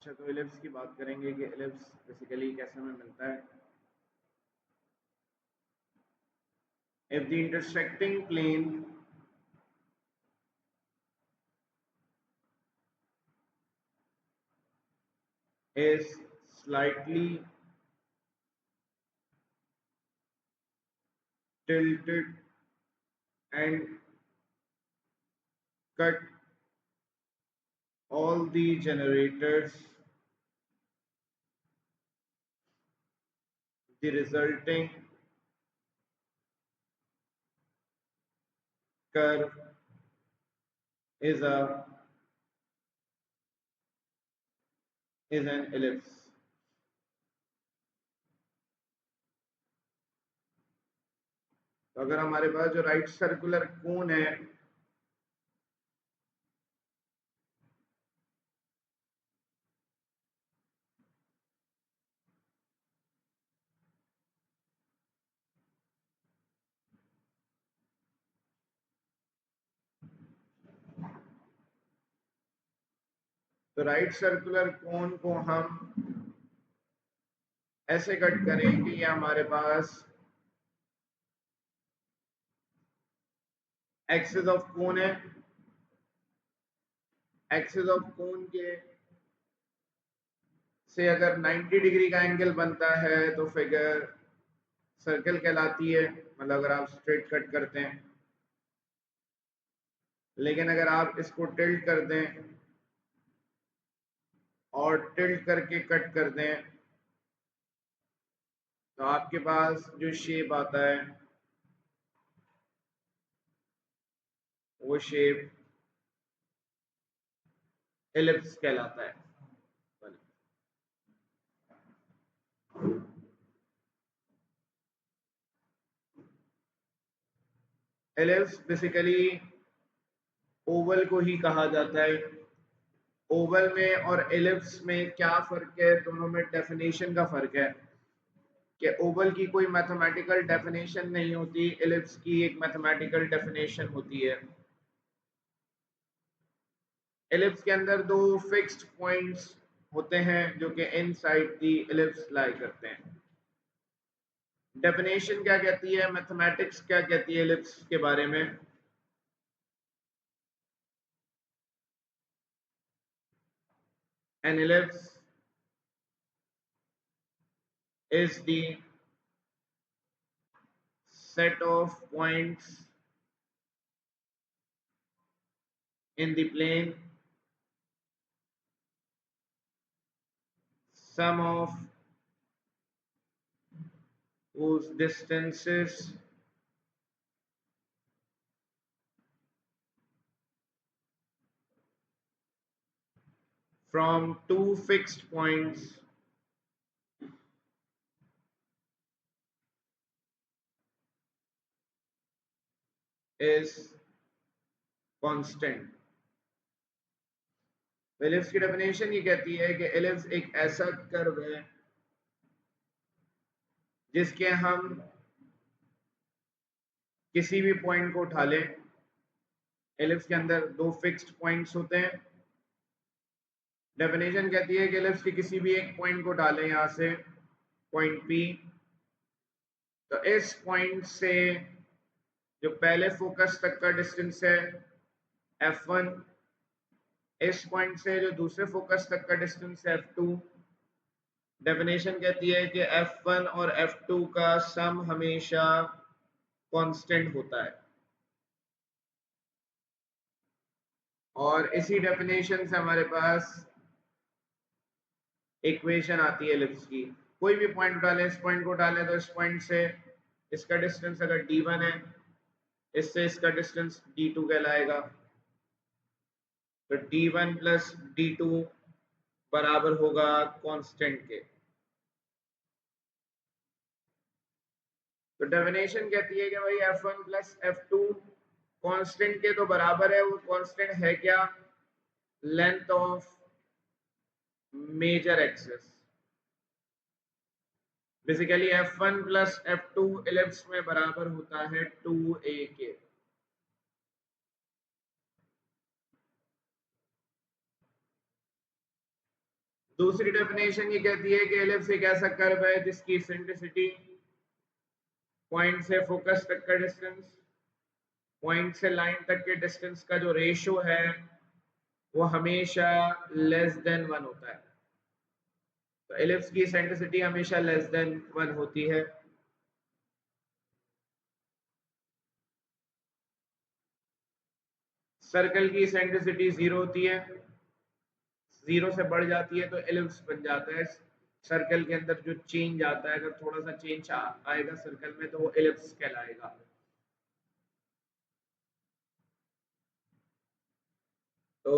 अच्छा, तो एलिप्स की बात करेंगे कि एलिप्स बेसिकली कैसे हमें मिलता है। If the intersecting plane is slightly tilted and cut, all the generators, the resulting curve is an ellipse. तो अगर हमारे पास जो राइट सर्कुलर कोन है तो राइट सर्कुलर कोन को हम ऐसे कट करें कि ये हमारे पास एक्सिस ऑफ कोन है। एक्सिस ऑफ कोन के से अगर 90 डिग्री का एंगल बनता है तो फिगर सर्कल कहलाती है, मतलब अगर आप स्ट्रेट कट करते हैं। लेकिन अगर आप इसको टिल्ट कर दें और टिल्ट करके कट कर दें तो आपके पास जो शेप आता है वो शेप एलिप्स कहलाता है। एलिप्स बेसिकली ओवल को ही कहा जाता है। ओवल में और एलिप्स में क्या फर्क है? दोनों में डेफिनेशन का फर्क है कि ओवल की कोई मैथमेटिकल डेफिनेशन नहीं होती, एलिप्स की एक मैथमेटिकल डेफिनेशन होती है। एलिप्स के अंदर दो फिक्स्ड पॉइंट्स होते हैं जो कि इनसाइड दी एलिप्स लाई करते हैं। डेफिनेशन क्या कहती है, मैथमेटिक्स क्या कहती है एलिप्स के बारे में? An ellipse is the set of points in the plane, sum of whose distances from two fixed points is constant। Ellipse की डेफिनेशन ये कहती है कि एलिप्स एक ऐसा कर्व है जिसके हम किसी भी पॉइंट को उठा लें। एलिप्स के अंदर दो फिक्स्ड पॉइंट्स होते हैं। डेफिनेशन कहती है कि एलिप्स के किसी भी एक पॉइंट को उठा लें, यहाँ से पॉइंट P, तो इस पॉइंट से जो पहले फोकस तक का डिस्टेंस है F1, इस पॉइंट से जो दूसरे फोकस तक का डिस्टेंस है F2। डेफिनेशन कहती है कि F1 और F2 का सम हमेशा कांस्टेंट होता है। और इसी डेफिनेशन से हमारे पास इक्वेशन आती है एलिप्स की। कोई भी पॉइंट उठा लें, इस पॉइंट को उठा लें तो इस पॉइंट से इसका डिस्टेंस अगर D1 है, इससे इसका डिस्टेंस D2 कहलाएगा। तो D1 प्लस D2 बराबर होगा कांस्टेंट के। तो डेफिनेशन कहती है कि भाई F1 प्लस F2 कांस्टेंट के तो बराबर है। वो कांस्टेंट है क्या? Length of major axis. Basically F1 plus F2 ellipse में बराबर होता है 2a के। दूसरी डेफिनेशन ये कहती है कि एलिप्स एक ऐसा कर्व है जिसकी इसेंट्रिसिटी पॉइंट से फोकस तक का डिस्टेंस, पॉइंट से लाइन तक के डिस्टेंस का जो रेशियो है वो हमेशा लेस देन 1 होता है। तो एलिप्स की इसेंट्रिसिटी हमेशा लेस देन 1 होती है। सर्कल की इसेंट्रिसिटी 0 होती है, 0 से बढ़ जाती है तो एलिप्स बन जाता है। सर्कल के अंदर जो चेंज आता है, अगर थोड़ा सा चेंज आएगा सर्कल में तो वो एलिप्स कहलाएगा। तो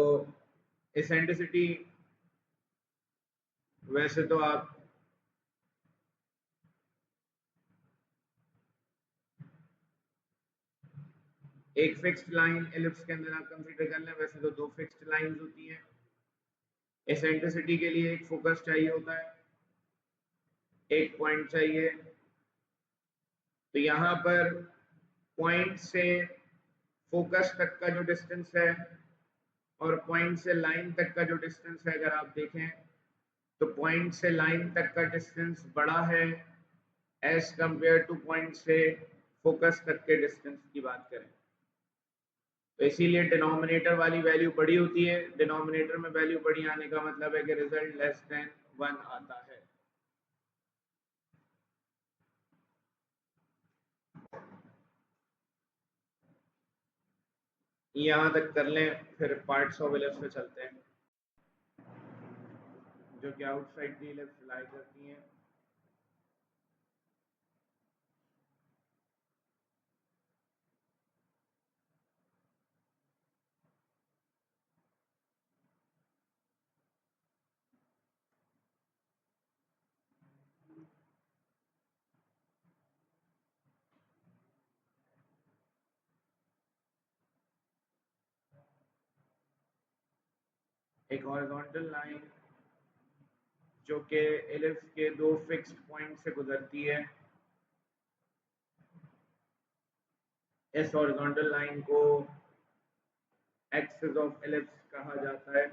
इसेंट्रिसिटी वैसे तो आप एक फिक्स्ड लाइन एलिप्स के अंदर आप कंसीडर कर लें, वैसे तो दो फिक्स्ड लाइंस होती हैं। एसेंट्रिसिटी के लिए एक फोकस चाहिए होता है, एक पॉइंट चाहिए। तो यहाँ पर पॉइंट से फोकस तक का जो डिस्टेंस है और पॉइंट से लाइन तक का जो डिस्टेंस है, अगर आप देखें तो पॉइंट से लाइन तक का डिस्टेंस बड़ा है एज कंपेयर टू पॉइंट से फोकस तक के डिस्टेंस की बात करें। तो इसीलिए डिनोमिनेटर वाली वैल्यू बड़ी होती है। डिनोमिनेटर में वैल्यू बड़ी आने का मतलब है कि रिजल्ट लेस देन 1 आता है। यहाँ तक कर लें, फिर पार्ट्स ऑफ एलिप्स पे चलते हैं जो कि आउटसाइड द एलिप्स लाई करती हैं। एक हॉरिजॉन्टल लाइन जो कि एलिप्स के दो फिक्स्ड पॉइंट से गुजरती है, इस हॉरिजॉन्टल लाइन को एक्सिस ऑफ एलिप्स कहा जाता है।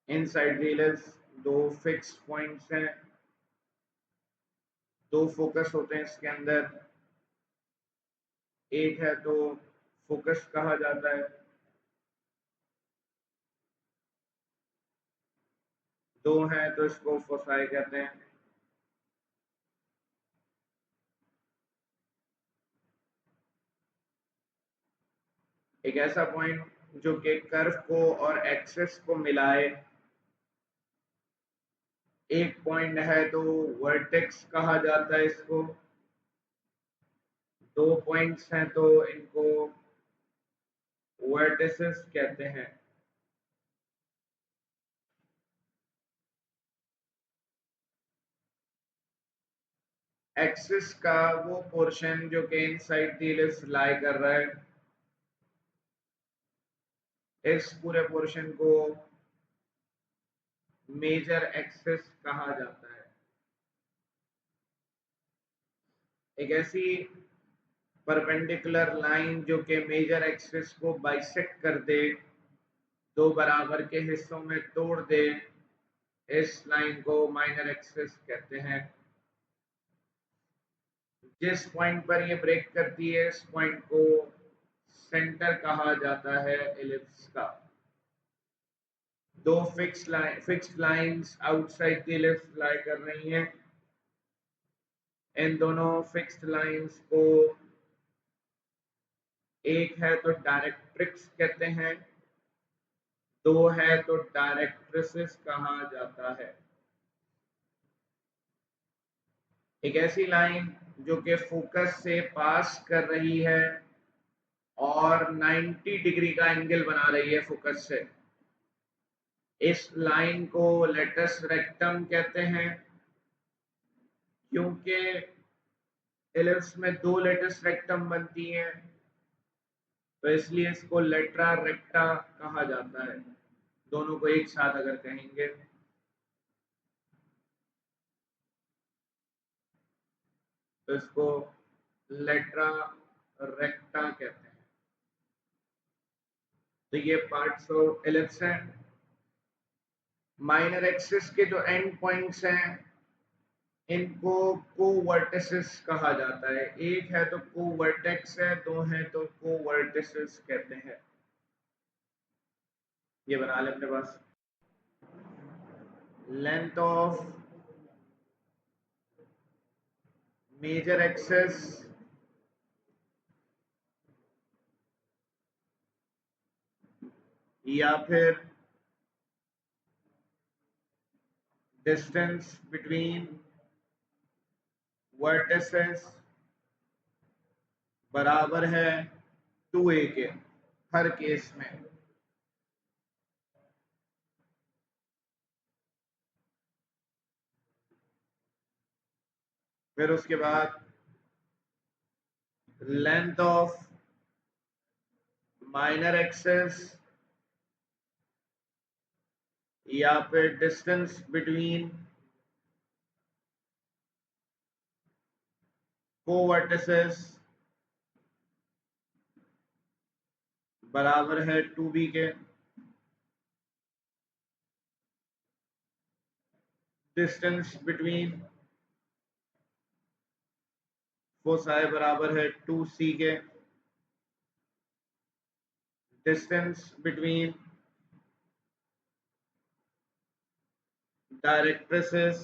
इनसाइड द एलिप्स दो फिक्स्ड पॉइंट्स हैं, दो फोकस होते हैं इसके अंदर। एक है तो फोकस कहा जाता है, दो हैं तो इसको फोसाई कहते हैं। एक ऐसा पॉइंट जो कि कर्व को और एक्सिस को मिलाए। एक पॉइंट है तो वर्टेक्स कहा जाता है इसको, दो पॉइंट्स हैं तो इनको वर्टिसेस कहते हैं। एक्सिस का वो पोर्शन जो कि इनसाइड द एलिप्स लाई कर रहा है, इस पूरे पोर्शन को मेजर एक्सिस कहा जाता है। एक ऐसी परपेंडिकुलर लाइन जो कि मेजर एक्सिस को बाइसेक्ट कर दे, दो बराबर के हिस्सों में तोड़ दे, इस लाइन को माइनर एक्सिस कहते हैं। जिस पॉइंट पर ये ब्रेक करती है इस पॉइंट को सेंटर कहा जाता है एलिप्स का। दो fixed lines outside the ellipse lie कर रही हैं। इन दोनों फिक्स्ड लाइंस को एक है तो डायरेक्ट्रिक्स कहते हैं, दो है तो डायरेक्ट्रिसेस कहा जाता है। एक ऐसी लाइन जो कि फोकस से पास कर रही है और 90 डिग्री का एंगल बना रही है फोकस से, इस लाइन को लेटस रेक्टम कहते हैं। क्योंकि एलिप्स में दो लेटस रेक्टम बनती हैं तो इसलिए इसको लेटरा रेक्टा कहा जाता है। दोनों को एक साथ अगर कहेंगे तो इसको लेटरा रेक्टा कहते हैं। तो ये पार्ट्स ऑफ एलिप्स हैं। माइनर एक्सिस के जो एंड पॉइंट्स हैं इनको कोवर्टिसेस कहा जाता है। एक है तो कोवर्टेक्स है, दो है तो कोवर्टिसेस कहते हैं। ये बना ले अपने पास। लेंथ ऑफ मेजर एक्सिस या फिर डिस्टेंस बिटवीन वर्टिसेस बराबर है 2a के हर केस में। फिर उसके बाद लेंथ ऑफ माइनर एक्सिस या फिर डिस्टेंस बिटवीन कोवर्टिसेस बराबर है 2b के। डिस्टेंस बिटवीन फोसाई बराबर है 2c के। डिस्टेंस बिटवीन डायरेक्ट्रिसेस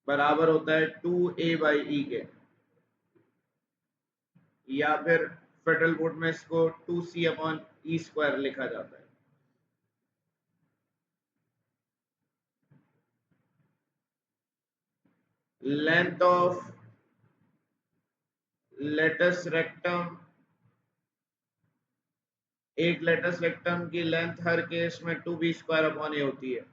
बराबर होता है 2a/e के, या फिर फेडरल कोड में इसको 2c/e² लिखा जाता है। लेंथ ऑफ लेटस रेक्टम, एक लेटस रेक्टम की लेंथ हर केस में 2b² होती है।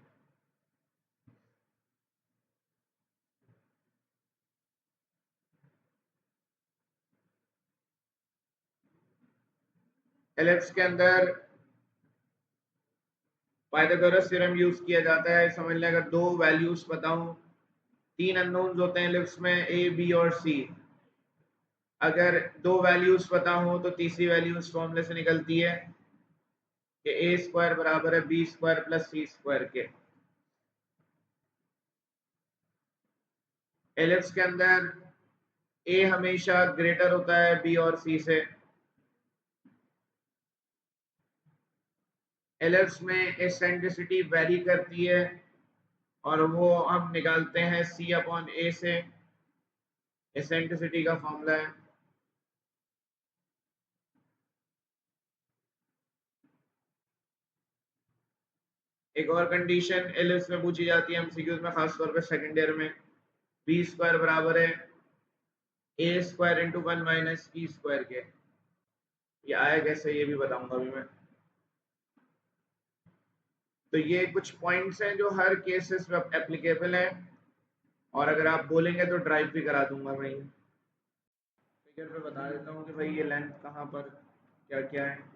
एलिप्स के अंदर पाइथागोरस थ्योरम यूज किया जाता है। समझ लें, अगर दो वैल्यूज बताऊं, तीन अननोन्स होते हैं एलिप्स में, ए बी और सी। अगर दो वैल्यूज पता हो तो तीसरी वैल्यू इस फॉर्मूले से निकलती है कि a² बराबर है b² प्लस c² के। एलिप्स के अंदर a हमेशा ग्रेटर होता है b और c से। एलिप्स में एसेंट्रिसिटी वेरी करती है और वो हम निकालते हैं c/a से। एसेंट्रिसिटी का फॉर्मूला है। एक और कंडीशन एलिप्स में पूछी जाती है एमसीक्यूज में, खासतौर पे सेकंड ईयर में, b² बराबर है a² इंटू 1 माइनस e² के। ये आया कैसे ये भी बताऊंगा अभी मैं। तो ये कुछ पॉइंट्स हैं जो हर केसेस में एप्लीकेबल हैं, और अगर आप बोलेंगे तो ड्राइव भी करा दूंगा मैं। फिगर पे बता देता हूँ कि भाई ये लेंथ कहाँ पर क्या क्या है।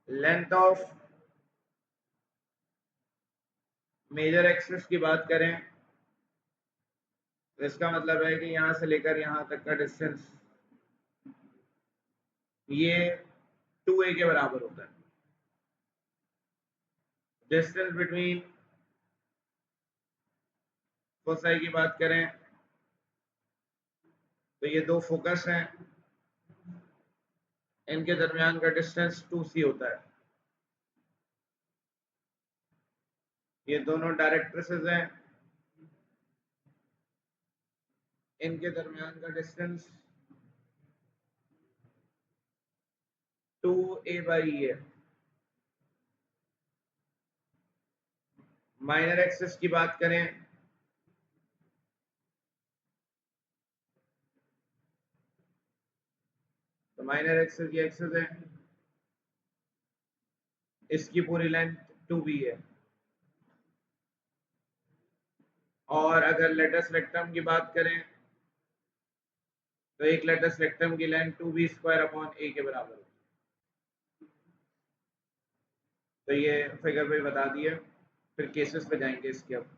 लेंथ ऑफ मेजर एक्सिस की बात करें तो इसका मतलब है कि यहाँ से लेकर यहाँ तक का डिस्टेंस ये 2a के बराबर होता है। डिस्टेंस बिटवीन फोसाई की बात करें तो ये दो फोकस हैं, इनके दरमियान का डिस्टेंस 2c होता है। ये दोनों डायरेक्ट्रिसेस हैं, इनके दरमियान का डिस्टेंस 2a/e है। माइनर एक्सिस की बात करें तो माइनर एक्सिस की एक्सिस है, इसकी पूरी लेंथ 2b है। और अगर लेटस रेक्टम की बात करें तो एक लेटस रेक्टम की लेंथ 2b² a के बराबर है। तो ये फिगर पे बता दिए, फिर केसेस पे जाएंगे इसके। अब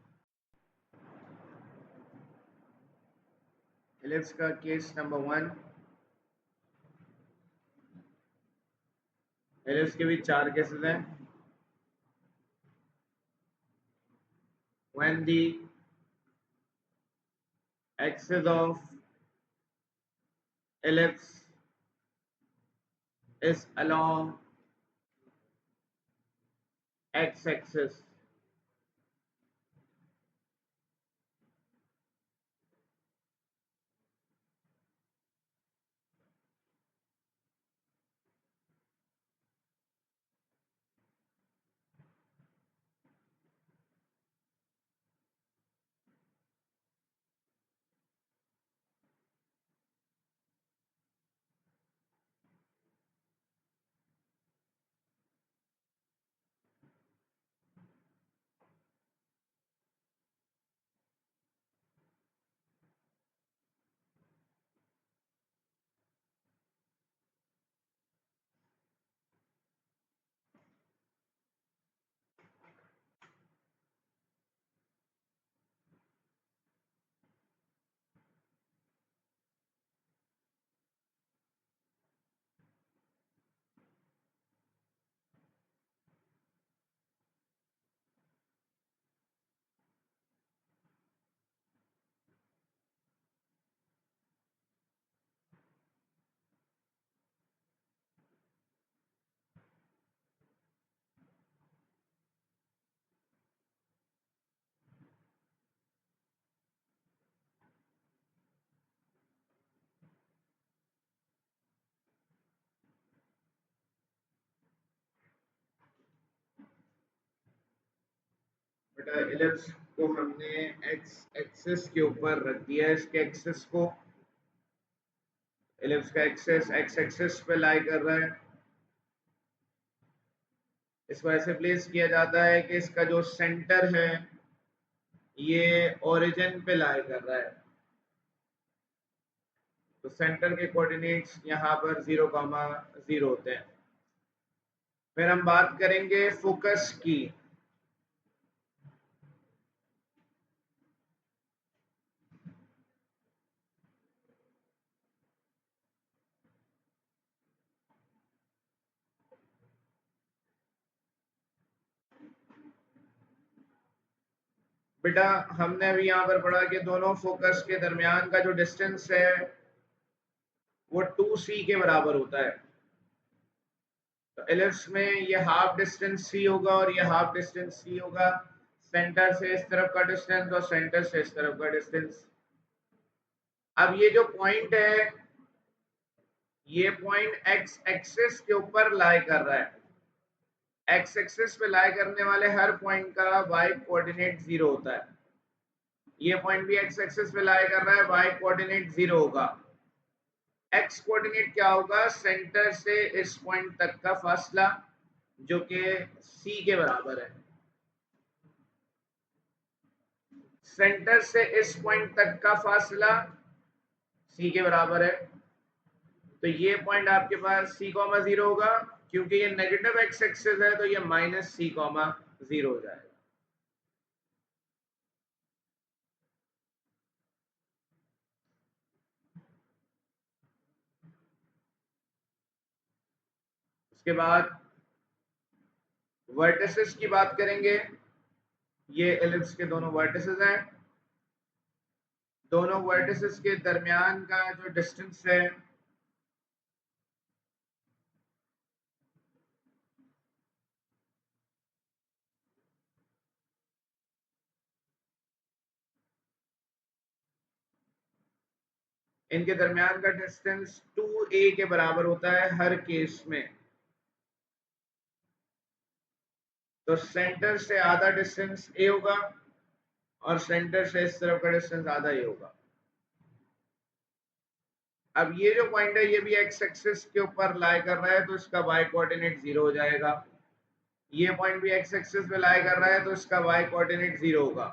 एलिप्स का केस नंबर 1, एलिप्स के भी 4 केसेस हैं। when the axis of ellipse is along x-axis, बेटा एलिप्स को हमने एक्स एक्सिस के ऊपर रख दिया है। इसके एक्सिस को, एलिप्स का एक्सिस एक्स एक्सिस पे लाई कर रहा है। इसको ऐसे प्लेस किया जाता है कि इसका जो सेंटर है ये ओरिजिन पे लाई कर रहा है। तो सेंटर के कोऑर्डिनेट्स यहाँ पर 0,0 होते हैं। फिर हम बात करेंगे फोकस की। बेटा हमने अभी यहाँ पर पढ़ा कि दोनों फोकस के दरमियान का जो डिस्टेंस है वो 2c के बराबर होता है। तो एलिप्स में ये हाफ डिस्टेंस c होगा और ये हाफ डिस्टेंस c होगा। सेंटर से इस तरफ का डिस्टेंस और सेंटर से इस तरफ का डिस्टेंस। अब ये जो पॉइंट है ये पॉइंट एक्स एक्सिस के ऊपर लाई कर रहा है। एक्स एक्सिस पे लाई करने वाले हर पॉइंट का वाई कोऑर्डिनेट 0 होता है। ये पॉइंट भी एक्स एक्सिस पे लाई कर रहा है, वाई कोऑर्डिनेट 0 होगा। एक्स कोऑर्डिनेट क्या होगा? सेंटर से इस पॉइंट तक का फासला जो कि सी के बराबर है। सेंटर से इस पॉइंट तक का फासला सी के बराबर है। तो ये पॉइंट आपके पास c,0 होगा। क्योंकि ये नेगेटिव एक्स एक्सिस है तो ये -c,0 हो जाएगा। उसके बाद वर्टिसेस की बात करेंगे। ये एलिप्स के दोनों वर्टिसेस हैं। दोनों वर्टिसेस के दरमियान का जो डिस्टेंस है इनके दरमियान का डिस्टेंस 2a के बराबर होता है हर केस में। तो सेंटर से आधा डिस्टेंस ए होगा और सेंटर से इस तरफ का डिस्टेंस आधा ए होगा। अब ये जो पॉइंट है ये भी एक्स एक्सिस के ऊपर लाई कर रहा है तो इसका वाई कोऑर्डिनेट 0 हो जाएगा। ये पॉइंट भी एक्स एक्सिस पे लाई कर रहा है तो इसका वाई कोऑर्डिनेट 0 होगा।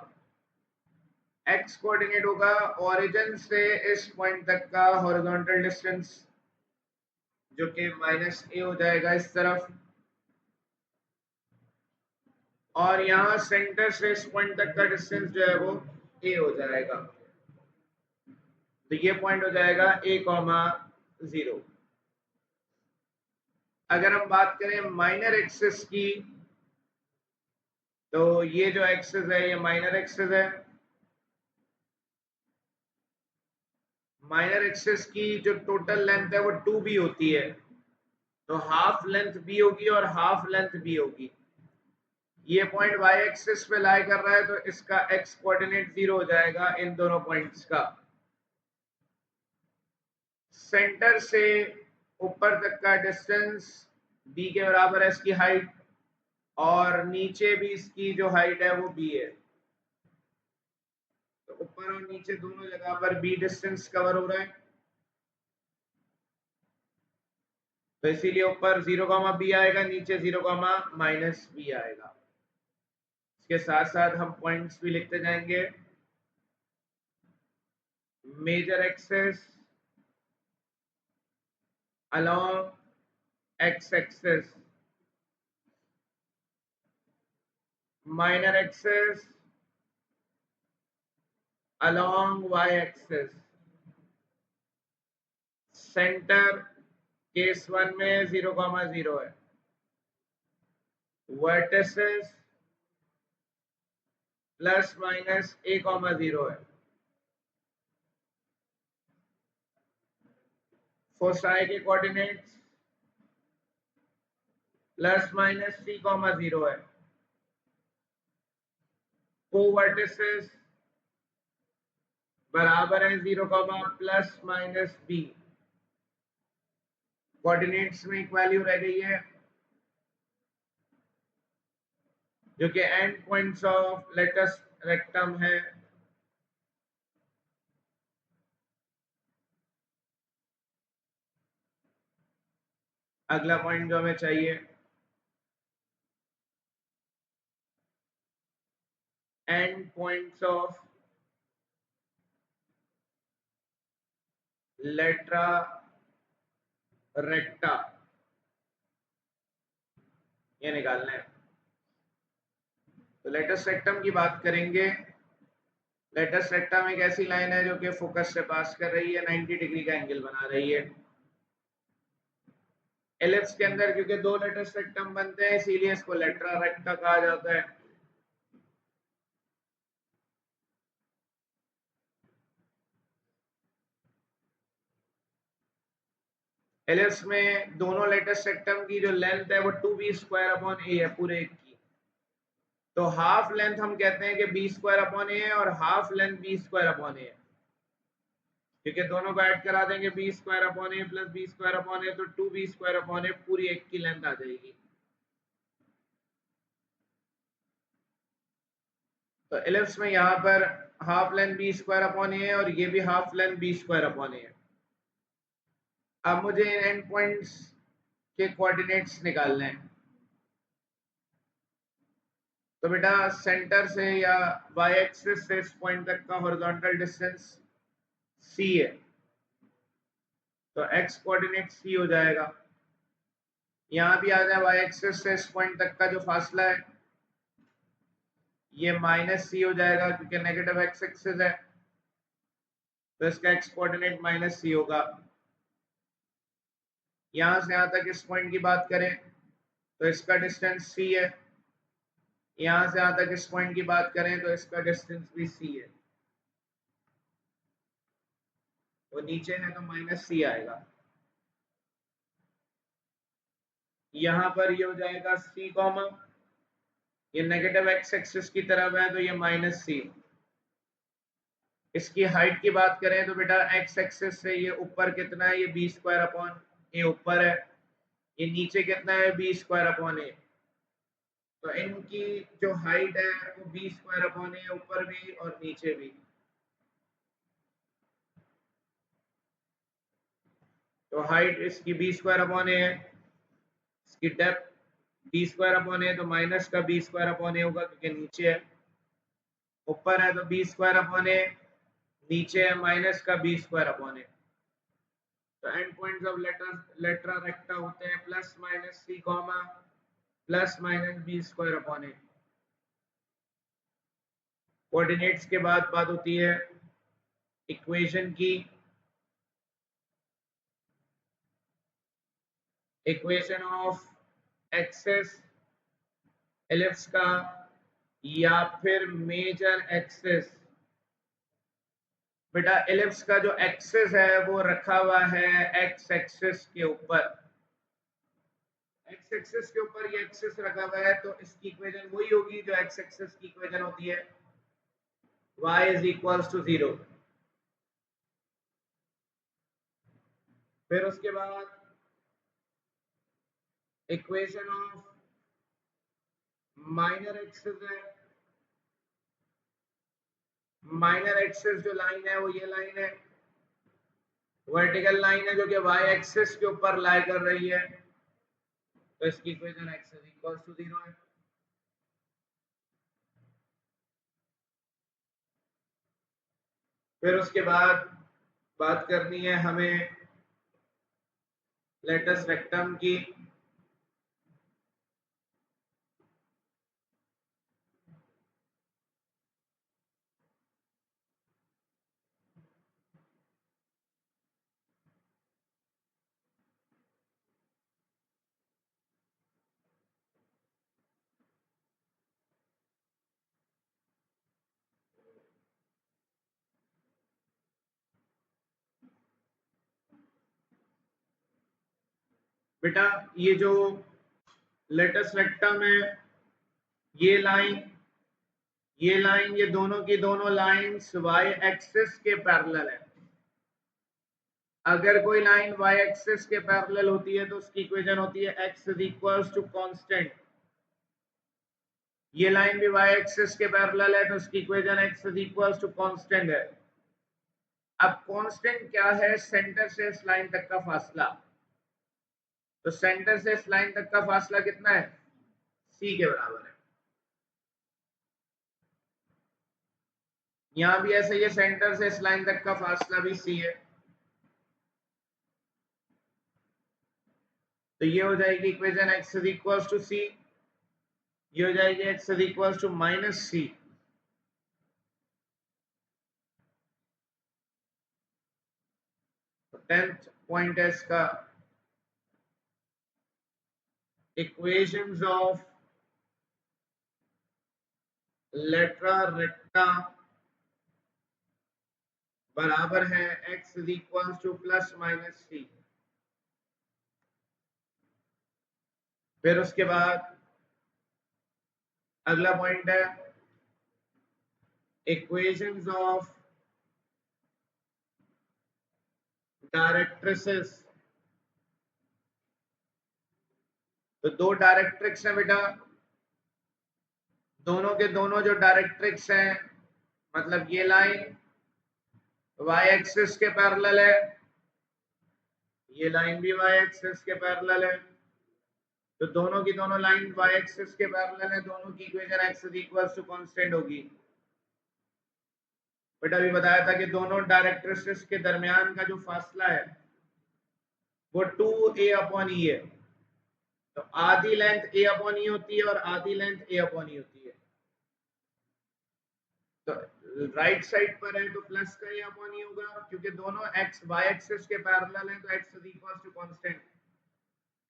एक्स कोऑर्डिनेट होगा ओरिजिन से इस पॉइंट तक का हॉरिजॉन्टल डिस्टेंस जो कि माइनस ए हो जाएगा इस तरफ, और यहाँ सेंटर से इस पॉइंट तक का डिस्टेंस जो है वो ए हो जाएगा। तो ये पॉइंट हो जाएगा ए कॉमा 0। अगर हम बात करें माइनर एक्सिस की तो ये जो एक्सिस है ये माइनर एक्सिस है। माइनर एक्सिस की जो टोटल लेंथ है वो 2b होती है, तो हाफ लेंथ b होगी और हाफ लेंथ b होगी। ये पॉइंट y एक्सिस पे लाई कर रहा है तो इसका x कोऑर्डिनेट 0 हो जाएगा इन दोनों पॉइंट्स का। सेंटर से ऊपर तक का डिस्टेंस b के बराबर है इसकी हाइट, और नीचे भी इसकी जो हाइट है वो b है। तो ऊपर और नीचे दोनों जगह पर b डिस्टेंस कवर हो रहा है, तो इसीलिए ऊपर 0,b आएगा, नीचे 0,-b आएगा। इसके साथ साथ हम पॉइंट्स भी लिखते जाएंगे। Major axis along x axis, minor axis along y axis, centre case 1 में 0,0 है, वर्टिसेस प्लस माइनस a,0 है, फोसाई के कोऑर्डिनेट्स प्लस माइनस c,0 है, कोवर्टिसेस बराबर है 0, प्लस माइनस b। कोऑर्डिनेट्स में एक वैल्यू रह गई है जो कि end points of latus rectum है। अगला पॉइंट जो हमें चाहिए, एंड पॉइंट्स ऑफ लेट्रा रेक्टा, ये निकालना है। तो लेटस रेक्टम की बात करेंगे। लेटस रेक्टम एक ऐसी लाइन है जो कि फोकस से पास कर रही है, 90 डिग्री का एंगल बना रही है। एलिप्स के अंदर क्योंकि दो लेटस रेक्टम बनते हैं इसीलिए इसको लेट्रा रेक्टा कहा जाता है। एलिप्स में दोनों लेटस रेक्टम की जो लेंथ है वो 2b² a है पूरे एक की। तो हाफ लेंथ हम कहते हैं कि b² a है और हाफ लेंथ b² a है, क्योंकि दोनों को ऐड करा देंगे b² a plus b² a तो 2b² a पूरी एक की लेंथ आ जाएगी। तो एलिप्स में यहाँ पर हाफ लेंथ b² a है और ये भी हाफ लेंथ b² a है। अब मुझे इन एंड पॉइंट्स के कोऑर्डिनेट्स निकालने हैं। तो बेटा सेंटर से या y एक्सिस से इस पॉइंट तक का हॉरिजॉन्टल डिस्टेंस c है, तो x कोऑर्डिनेट c हो जाएगा। यहाँ भी आ जाए y एक्सिस से इस पॉइंट तक का जो फासला है ये -c हो जाएगा क्योंकि नेगेटिव x एक्सिस है, तो इसका x कोऑर्डिनेट -c होगा। यहाँ से यहाँ तक इस पॉइंट की बात करें तो इसका डिस्टेंस c है, यहाँ से यहाँ तक इस पॉइंट की बात करें तो इसका डिस्टेंस भी c है, वो नीचे है तो -c आएगा। यहाँ पर ये हो जाएगा c कॉमा, ये नेगेटिव x एक्सिस की तरफ है तो ये -c। इसकी हाइट की बात करें तो बेटा x एक्सिस से ये ऊपर कितना है, ये b² a ऊपर है, ये नीचे कितना है b² a। तो इनकी जो हाइट है वो बी स्क्वायर अपॉन ए, ऊपर भी और नीचे भी। तो हाइट इसकी बी स्क्वायर अपॉन ए है, इसकी depth B square upon a, तो माइनस का बी स्क्वायर अपॉन ए होगा क्योंकि नीचे है। ऊपर है तो बी स्क्वायर अपॉन ए, नीचे है माइनस का बी स्क्वायर अपॉन ए। तो end points of latus rectum होते हैं plus minus c comma plus minus b square upon a. Coordinates के बाद बात होती है इक्वेशन की। इक्वेशन ऑफ एक्सेस एलिप्स का या फिर मेजर एक्सेस। बेटा एलिप्स का जो एक्सेस है वो रखा हुआ है एक्स एक्सेस के ऊपर। एक्स एक्सेस के ऊपर ये एक्सेस रखा हुआ है, तो इसकी इक्वेशन वही होगी जो एक्स एक्सेस की इक्वेशन होती है, y इज इक्वल्स टू 0। फिर उसके बाद इक्वेशन ऑफ माइनर एक्सेस है। माइनर एक्सेस जो लाइन है वो ये लाइन है, वर्टिकल लाइन है जो कि y एक्सिस के ऊपर लाई कर रही है, तो इसकी equation x is equals to 0 है। फिर उसके बाद बात करनी है हमें लेटस रेक्टम की। बेटा ये जो लेटस रेक्टम है, ये लाइन ये दोनों की दोनों लाइंस y एक्सिस के पैरेलल है। अगर कोई लाइन y एक्सिस के पैरेलल होती है तो उसकी इक्वेशन होती है x is equals to constant. ये लाइन भी y एक्सिस के पैरेलल है तो उसकी equation x is equals to constant है। अब कांस्टेंट क्या है? सेंटर से इस लाइन तक का फासला। तो सेंटर से इस लाइन तक का फासला कितना है? c के बराबर है। यहां भी ऐसे, ये सेंटर से इस लाइन तक का फासला भी c है, तो ये हो जाएगी equation x is equals to c। ये हो जाएगी x is equals to minus c। तो 10th पॉइंट है इसका, इक्वेशंस ऑफ लेटरा रेक्टा बराबर है x is equals to plus minus c। फिर उसके बाद अगला पॉइंट है इक्वेशंस ऑफ डायरेक्ट्रिसेस। तो दो डायरेक्ट्रिक्स हैं बेटा, दोनों के दोनों जो डायरेक्ट्रिक्स हैं, मतलब ये लाइन y एक्सिस के पैरेलल है, ये लाइन भी y एक्सिस के पैरेलल है, तो दोनों की दोनों लाइन y एक्सिस के पैरेलल है, दोनों की equation x is equals to constant होगी। बेटा अभी बताया था कि दोनों डायरेक्ट्रिसेस के दरमियान का जो फासला है वो 2a अपॉन e है। तो आधी लेंथ a अपॉन e होती है और आधी लेंथ a अपॉन e होती है। तो राइट साइड पर है तो प्लस का a अपॉन e होगा, क्योंकि दोनों x y एक्सिस के पैरेलल हैं, तो x is equals to constant,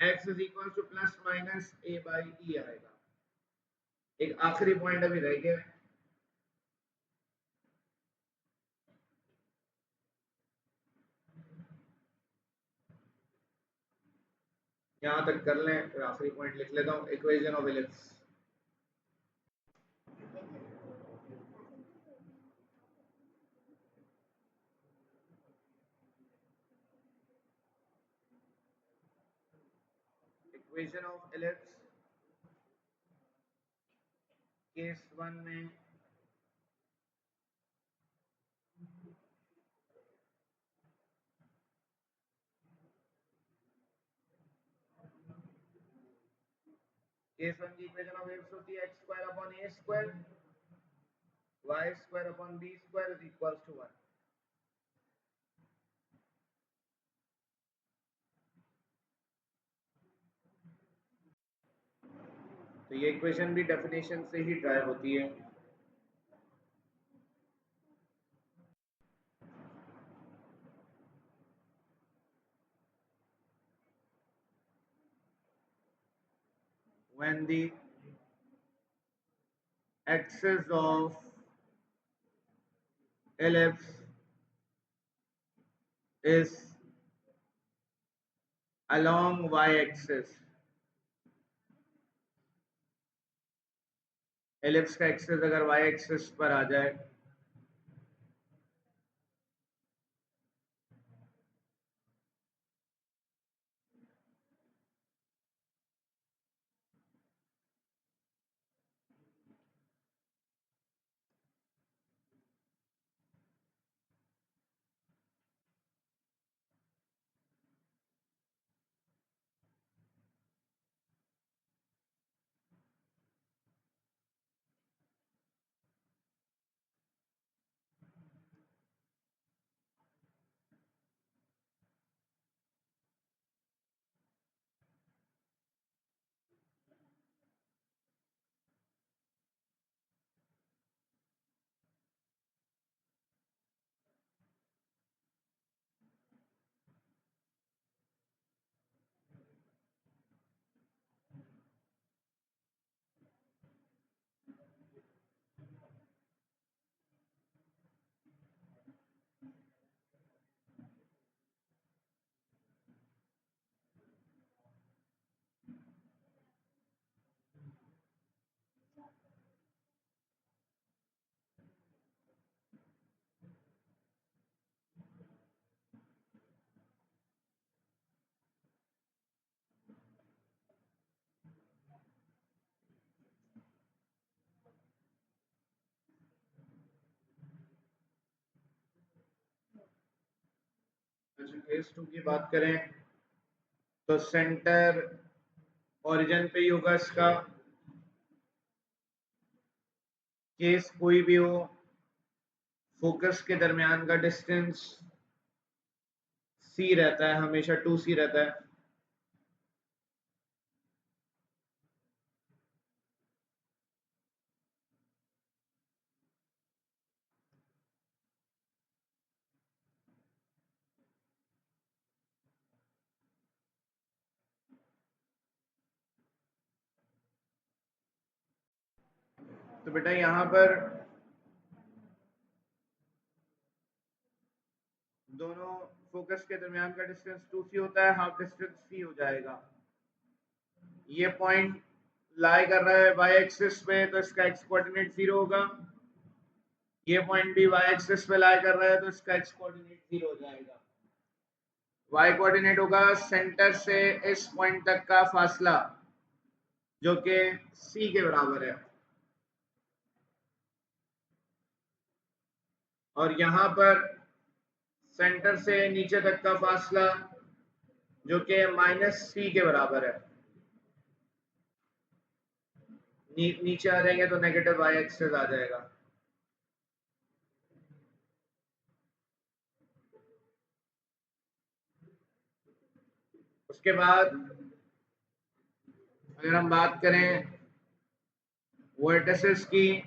x is equals to plus minus a by e आएगा। एक आखिरी पॉइंट अभी रह गया, यहां तक कर लें फिर आखिरी पॉइंट लिख लेता हूं, equation of ellipse. Equation of ellipse case 1 में केस 1 की इक्वेशन ऑफ वेव्स होती है x square upon a square y square upon b square is equals to 1। तो ये इक्वेशन भी डेफिनेशन से ही ड्राइव होती है। When the axis of ellipse is along y-axis, ellipse का एक्सिस अगर y-axis पर आ जाए केस 2 की बात करें तो सेंटर ओरिजिन पे ही होगा इसका। केस कोई भी हो फोकस के दरमियान का डिस्टेंस c रहता है, हमेशा 2c रहता है। तो बेटा यहाँ पर दोनों फोकस के दरमियान का डिस्टेंस 2c होता है, हाफ डिस्टेंस c हो जाएगा। ये पॉइंट लाई कर रहा है y एक्सिस पे तो इसका x कोऑर्डिनेट 0 होगा। ये पॉइंट भी y एक्सिस पे लाई कर रहा है तो इसका x कोऑर्डिनेट 0 हो जाएगा। y कोऑर्डिनेट होगा सेंटर से इस पॉइंट तक का फासला जो कि c के बराबर है, और यहाँ पर सेंटर से नीचे तक का फासला जो कि -c के बराबर है। नीचे आ जाएंगे तो नेगेटिव y एक्सिस आ जाएगा। उसके बाद अगर हम बात करें वर्टिसेस की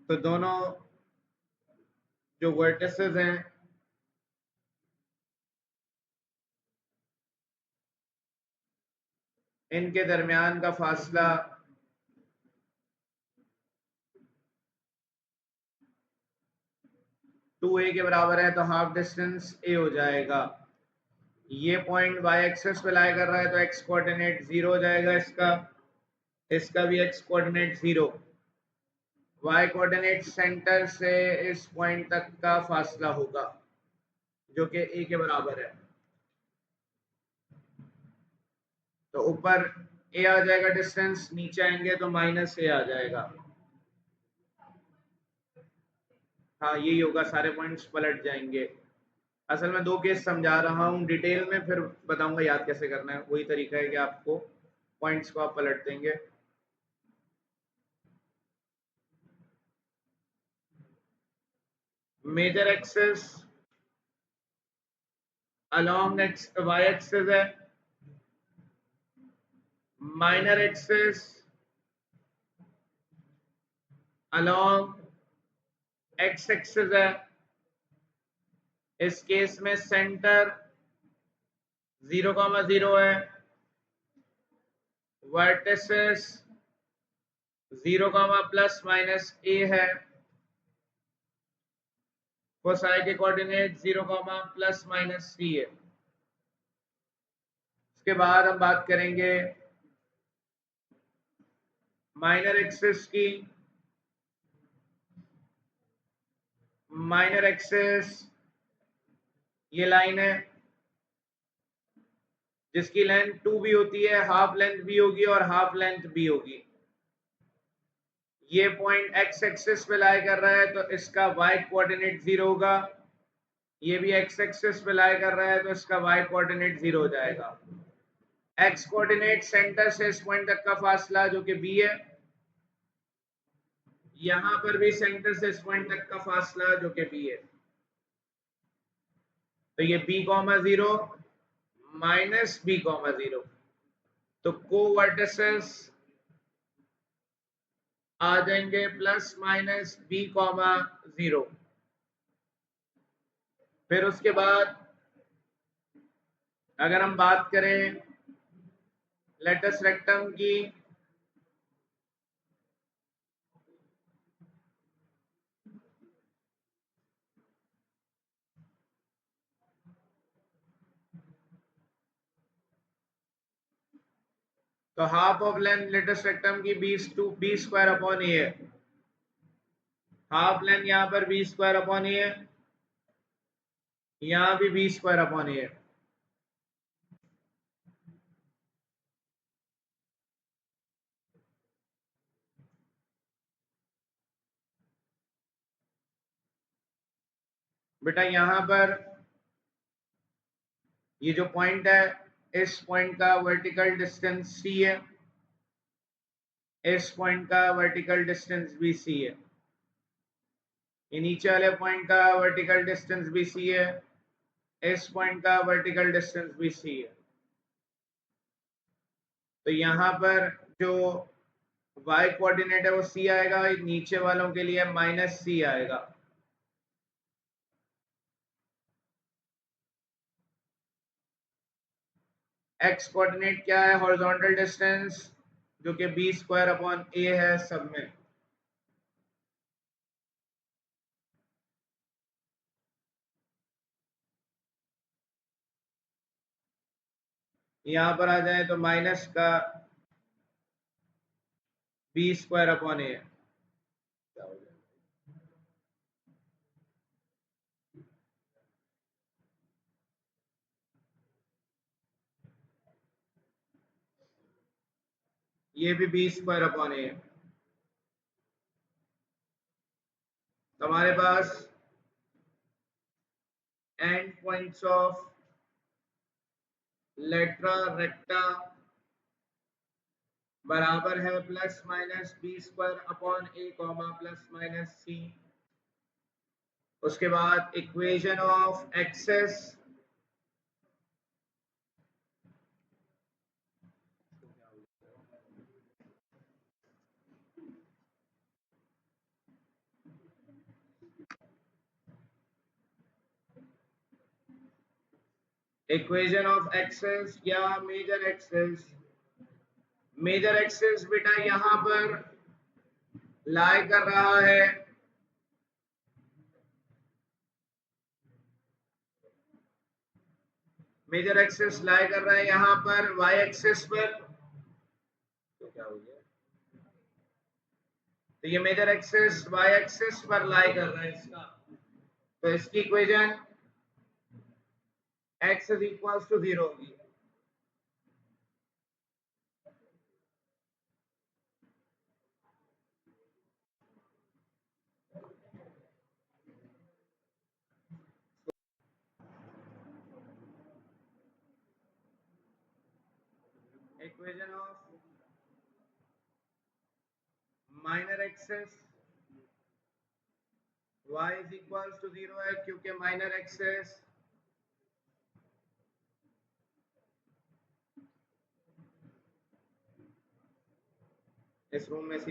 तो दोनों जो वर्टिसेस हैं इनके दरमियान का फासला टू ए के बराबर है तो हाफ डिस्टेंस ए हो जाएगा। ये पॉइंट y एक्सिस पे लाई कर रहा है तो x कोऑर्डिनेट 0 हो जाएगा इसका, इसका भी x coordinate 0। y coordinate centre से इस पॉइंट तक का फासला होगा जो कि a के बराबर है। तो ऊपर ए आ जाएगा डिस्टेंस, नीचे आएंगे तो माइनस ए आ जाएगा। हाँ यही होगा, सारे पॉइंट्स पलट जाएंगे। असल में दो केस समझा रहा हूँ डिटेल में, फिर बताऊंगा याद कैसे करना है। वही तरीका है कि आपको पॉइंट्स को आप पलट देंगे। Major axis along x y axis है, minor axis along x axis है। इस केस में सेंटर 0,0 है, वर्टिसेस 0, प्लस माइनस ए है, फोसाई के कोऑर्डिनेट 0, प्लस माइनस सी है। उसके बाद हम बात करेंगे माइनर एक्सिस की। माइनर एक्सिस ये लाइन है जिसकी लेंथ 2 भी होती है, हाफ लेंथ भी होगी और हाफ लेंथ भी होगी। ये पॉइंट एक्स एक्सिस पे लाई कर रहा है तो इसका वाई कोऑर्डिनेट 0 होगा। ये भी एक्स एक्सिस पे लाई कर रहा है तो इसका वाई कोऑर्डिनेट 0 हो जाएगा। एक्स कोऑर्डिनेट सेंटर से इस पॉइंट तक का फासला जो कि बी है, यहां पर भी सेंटर से इस पॉइंट तक का फासला जो कि बी है। तो ये b, 0 माइनस b, 0, तो को वर्टिसेस आ जाएंगे प्लस माइनस b, 0। फिर उसके बाद अगर हम बात करें लेटस रेक्टम की, तो half of length latus rectum की बी स्क्वायर अपॉन ए है। हाफ लेंथ यहाँ पर बी स्क्वायर अपॉन ए है, यहाँ भी बी स्क्वायर अपॉन ए है। बेटा यहाँ पर ये जो पॉइंट है, इस पॉइंट का वर्टिकल डिस्टेंस सी है, इस पॉइंट का वर्टिकल डिस्टेंस भी सी है, ये नीचे वाले पॉइंट का वर्टिकल डिस्टेंस भी सी है, इस पॉइंट का वर्टिकल डिस्टेंस भी सी है। तो यहाँ पर जो y कोऑर्डिनेट है वो c आएगा, नीचे वालों के लिए माइनस सी आएगा। x कोऑर्डिनेट क्या है? हॉरिजॉन्टल डिस्टेंस जो कि b स्क्वायर अपॉन a है सब में। यहां पर आ जाए तो माइनस का b स्क्वायर अपॉन a। ये भी b स्क्वायर अपॉन a। तो हमारे पास एंड पॉइंट्स ऑफ लेट्रा रेक्टा बराबर है plus minus b square upon a, plus minus c. उसके बाद equation of axes equation of axes या मेजर एक्सेस। मेजर एक्सेस बेटा यहां पर लाई कर रहा है मेजर एक्सेस लाई कर रहा है यहां पर वाई एक्सेस पर। तो क्या हो गया? तो ये मेजर एक्सेस वाई एक्सेस पर लाई कर रहा है इसका। तो इसकी equation x is equals to 0 होगी। Equation of minor axis y is equals to 0 है, क्योंकि माइनर एक्सेस इस रूम में